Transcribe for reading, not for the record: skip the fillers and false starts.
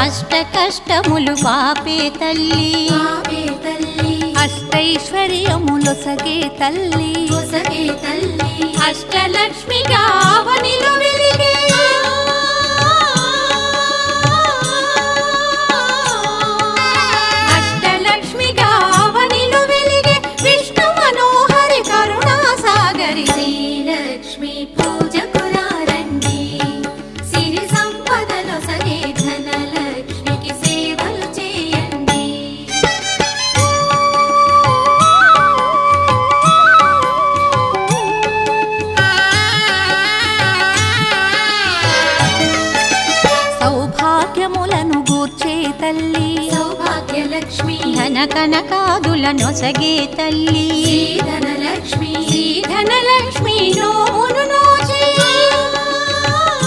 అష్ట కష్టములు పాపే తల్లి అష్టైశ్వర్యములొసగే తల్లి అష్టలక్ష్మిగా అవనిలో వెలిగే అష్టలక్ష్మిగా అవనిలో వెలిగే విష్ణు మనోహరి కరుణా సాగరి శ్రీలక్ష్మి పూజకు రండి సిరి సంపదలో సగే ధనలక్ష్మికి సేవలు చేయండి సౌభాగ్యములను గూర్చే తల్లి సౌభాగ్యలక్ష్మి ధన కనకాదులనొసగే తల్లి ధనలక్ష్మి ధనలక్ష్మి నో